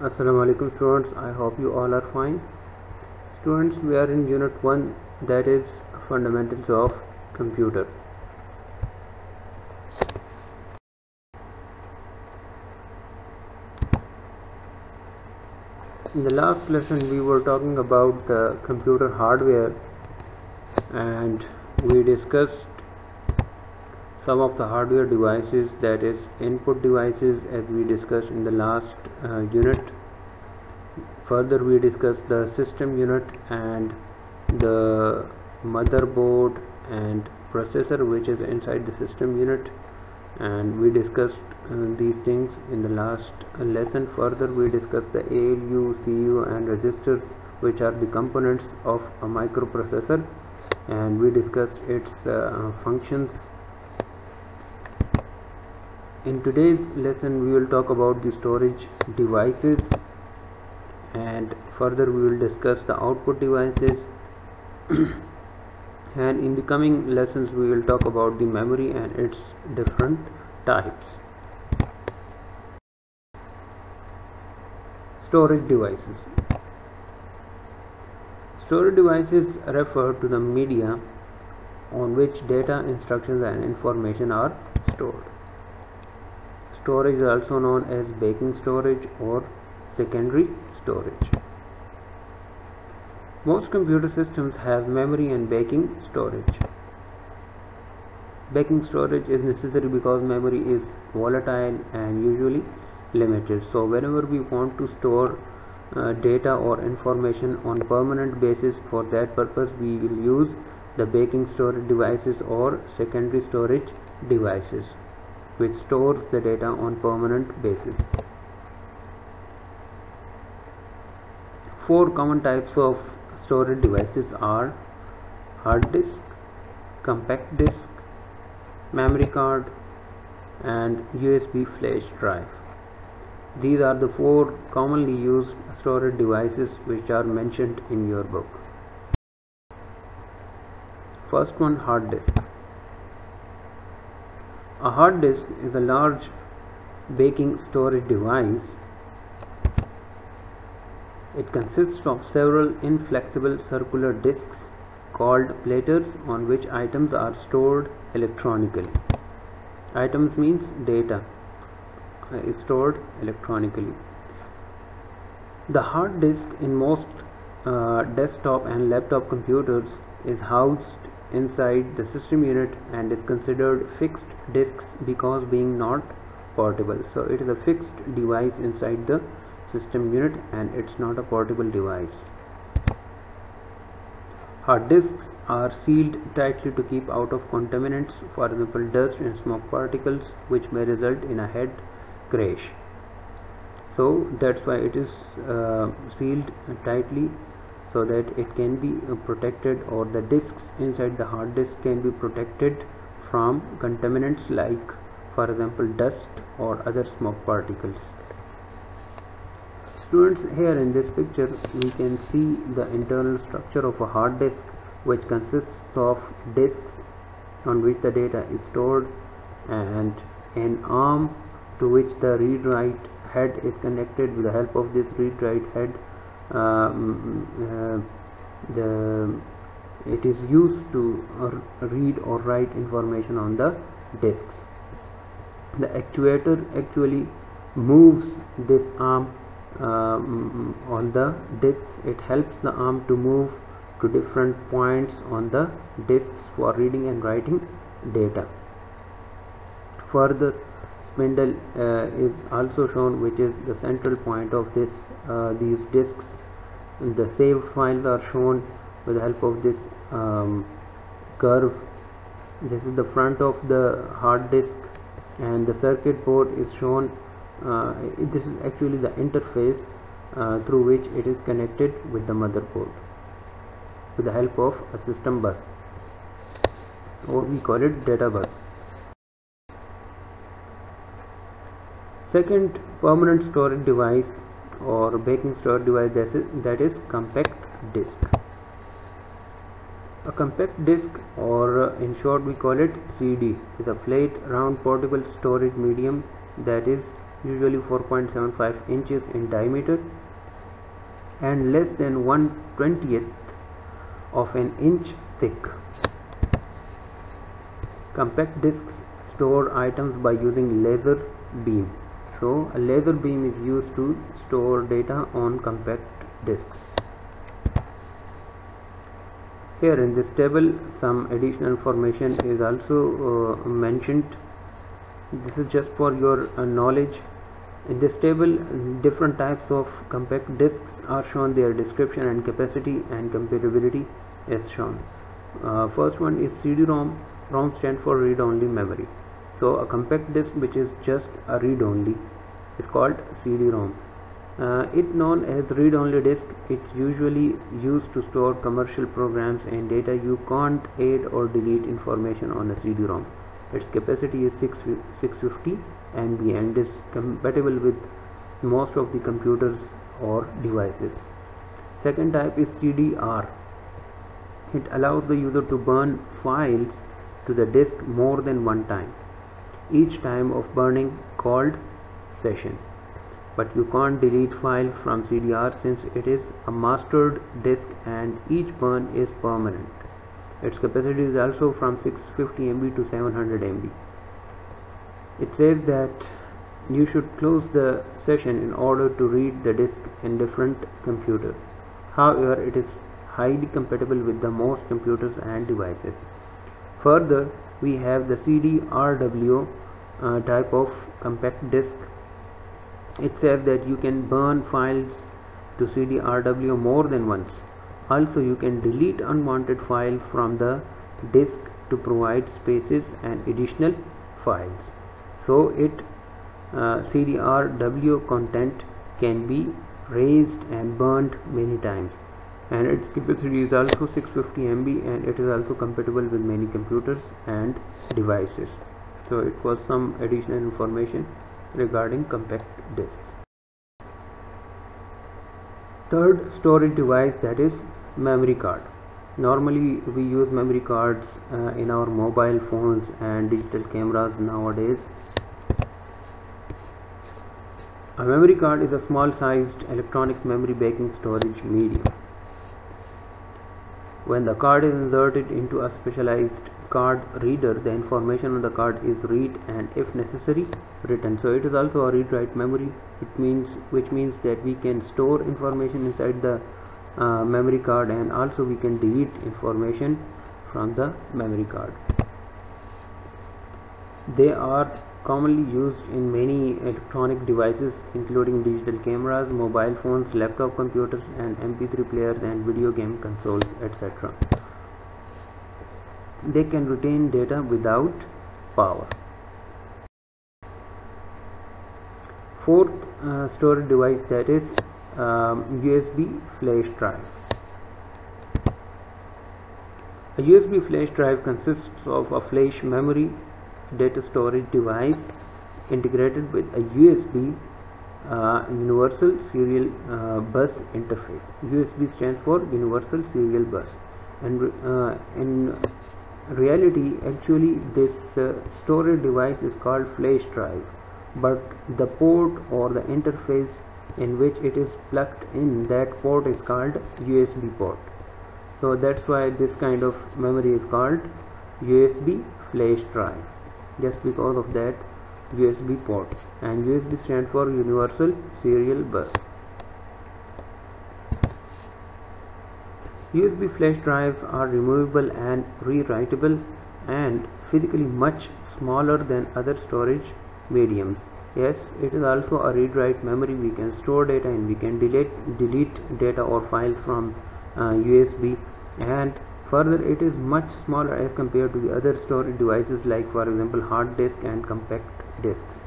Assalamu alaikum students, I hope you all are fine. Students, we are in unit 1, that is fundamentals of computer. In the last lesson we were talking about the computer hardware and we discussed some of the hardware devices, that is input devices, as we discussed in the last unit. Further we discussed the system unit and the motherboard and processor which is inside the system unit, and we discussed these things in the last lesson. Further we discussed the ALU, CU and registers, which are the components of a microprocessor, and we discussed its functions. In today's lesson we will talk about the storage devices, and further we will discuss the output devices and in the coming lessons we will talk about the memory and its different types. Storage devices. Storage devices refer to the media on which data, instructions and information are stored. Storage is also known as backing storage or secondary storage. Most computer systems have memory and backing storage. Backing storage is necessary because memory is volatile and usually limited. So whenever we want to store data or information on permanent basis, for that purpose we will use the backing storage devices or secondary storage devices, which stores the data on permanent basis. 4 common types of storage devices are hard disk, compact disk, memory card and USB flash drive. These are the 4 commonly used storage devices which are mentioned in your book. First one, hard disk. A hard disk is a large backing storage device. It consists of several inflexible circular disks called platters on which items are stored electronically. Items means data is stored electronically. The hard disk in most desktop and laptop computers is housed inside the system unit and is considered fixed disks because being not portable. So it is a fixed device inside the system unit and it's not a portable device. Hard disks are sealed tightly to keep out of contaminants, for example dust and smoke particles, which may result in a head crash. So that's why it is sealed tightly, so that it can be protected, or the disks inside the hard disk can be protected from contaminants like, for example, dust or other smoke particles. Students, here in this picture we can see the internal structure of a hard disk, which consists of disks on which the data is stored and an arm to which the read-write head is connected. With the help of this read-write head, it is used to read or write information on the disks. The actuator actually moves this arm on the disks. It helps the arm to move to different points on the disks for reading and writing data. Further, spindle is also shown, which is the central point of these disks. The saved files are shown with the help of this curve. This is the front of the hard disk, and the circuit board is shown. This is actually the interface through which it is connected with the motherboard with the help of a system bus, or we call it data bus. Second permanent storage device or backing storage device, that is compact disk. A compact disk, or in short we call it CD, is a flat round portable storage medium that is usually 4.75 inches in diameter and less than 1/20th of an inch thick. Compact discs store items by using laser beam. So a laser beam is used to store data on compact discs. Here in this table some additional information is also mentioned. This is just for your knowledge. In this table different types of compact discs are shown, their description and capacity and compatibility is shown. First one is CD-ROM. ROM stands for read-only memory. So a compact disc which is just a read-only is called CD-ROM. It known as read-only disk. It's usually used to store commercial programs and data. You can't add or delete information on a CD-ROM. Its capacity is 650 MB and is compatible with most of the computers or devices. Second type is CD-R. It allows the user to burn files to the disk more than one time. Each time of burning called session. But you can't delete files from CD-R since it is a mastered disk and each burn is permanent. Its capacity is also from 650 MB to 700 MB. It says that you should close the session in order to read the disk in different computers. However, it is highly compatible with the most computers and devices. Further, we have the CD-RW type of compact disk. It says that you can burn files to CD-RW more than once. Also, you can delete unwanted files from the disk to provide spaces and additional files. So CD-RW content can be raised and burned many times, and its capacity is also 650 MB and it is also compatible with many computers and devices. So it was some additional information regarding compact discs. Third storage device, that is memory card. Normally we use memory cards in our mobile phones and digital cameras nowadays. A memory card is a small sized electronic memory banking storage medium. When the card is inserted into a specialized card reader, the information on the card is read and if necessary written. So it is also a read-write memory, which means that we can store information inside the memory card and also we can delete information from the memory card. They are commonly used in many electronic devices including digital cameras, mobile phones, laptop computers and MP3 players and video game consoles, etc. They can retain data without power. Fourth storage device, that is USB flash drive. A USB flash drive consists of a flash memory data storage device integrated with a USB universal serial bus interface. USB stands for Universal Serial Bus, and in reality actually this storage device is called flash drive, but the port or the interface in which it is plugged in, that port is called USB port. So that's why this kind of memory is called USB flash drive, just because of that USB port, and USB stands for Universal Serial Bus. USB flash drives are removable and rewritable and physically much smaller than other storage mediums. Yes, it is also a read-write memory. We can store data and we can delete data or files from USB, and further it is much smaller as compared to the other storage devices like for example hard disk and compact disks.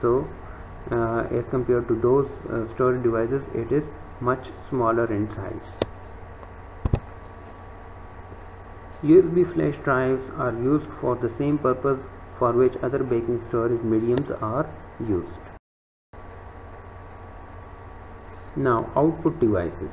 So as compared to those storage devices, it is much smaller in size. USB flash drives are used for the same purpose for which other backing storage mediums are used. Now, output devices.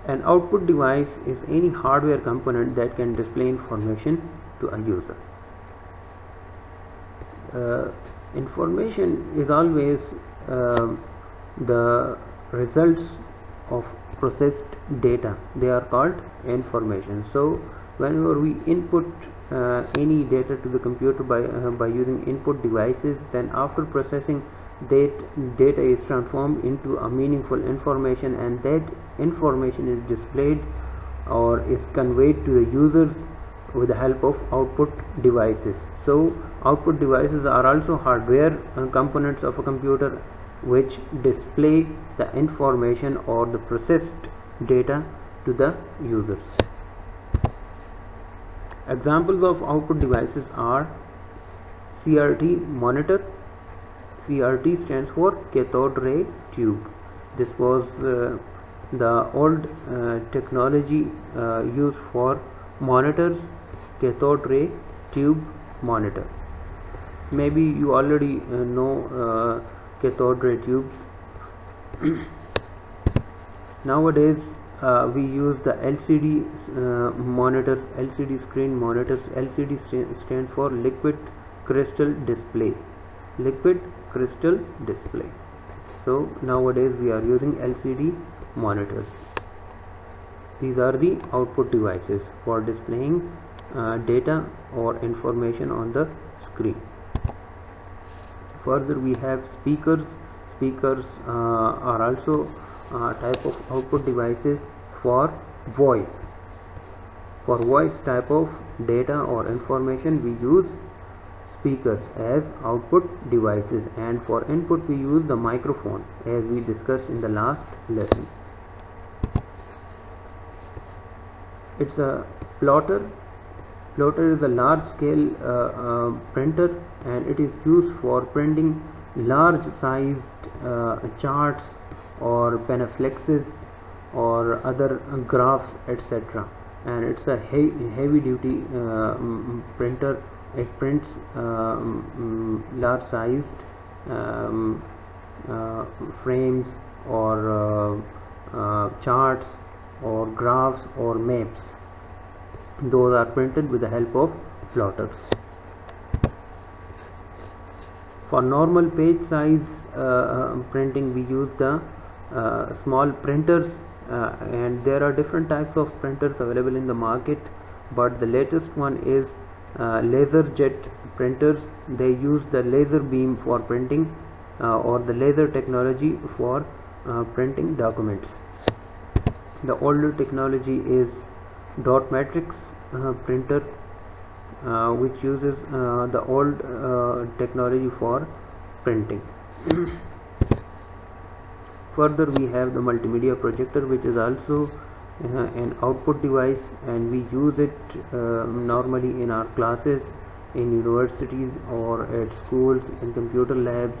An output device is any hardware component that can display information to a user. Information is always the results of processed data. They are called information. So whenever we input any data to the computer by using input devices, then after processing, that data is transformed into a meaningful information, and that information is displayed or is conveyed to the users with the help of output devices. So output devices are also hardware components of a computer which display the information or the processed data to the users. Examples of output devices are CRT monitor. CRT stands for cathode ray tube. This was the old technology used for monitors, cathode ray tube monitor. Maybe you already know cathode ray tubes. Nowadays we use the LCD monitors, LCD screen monitors. LCD stands for liquid crystal display. Liquid crystal display. So nowadays we are using LCD monitors. These are the output devices for displaying data or information on the screen. Further, we have speakers. Speakers are also type of output devices for voice. For voice type of data or information, we use speakers as output devices, and for input we use the microphone, as we discussed in the last lesson. It's a plotter. Plotter is a large scale printer, and it is used for printing large sized charts or panafflexes or other graphs, etc. And it's a heavy duty printer. It prints large sized frames or charts or graphs or maps. Those are printed with the help of plotters. For normal page size printing, we use the small printers, and there are different types of printers available in the market, but the latest one is laser jet printers. They use the laser beam for printing or the laser technology for printing documents. The older technology is dot matrix printer, which uses the old technology for printing. Further, we have the multimedia projector, which is also an output device, and we use it normally in our classes, in universities or at schools, in computer labs,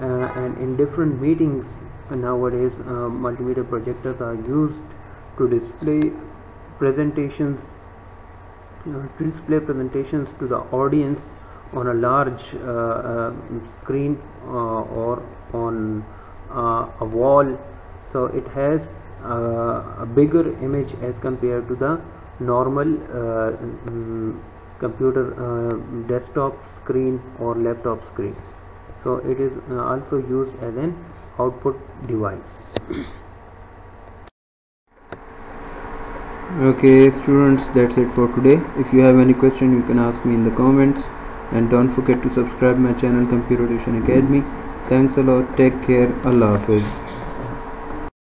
and in different meetings. Nowadays multimedia projectors are used to display presentations to the audience on a large screen or on a wall. So it has a bigger image as compared to the normal computer desktop screen or laptop screen. So it is also used as an output device. Okay students, that's it for today. If you have any question, you can ask me in the comments, and don't forget to subscribe my channel Computer Tuition Academy. Thanks a lot. Take care. Allah Hafiz.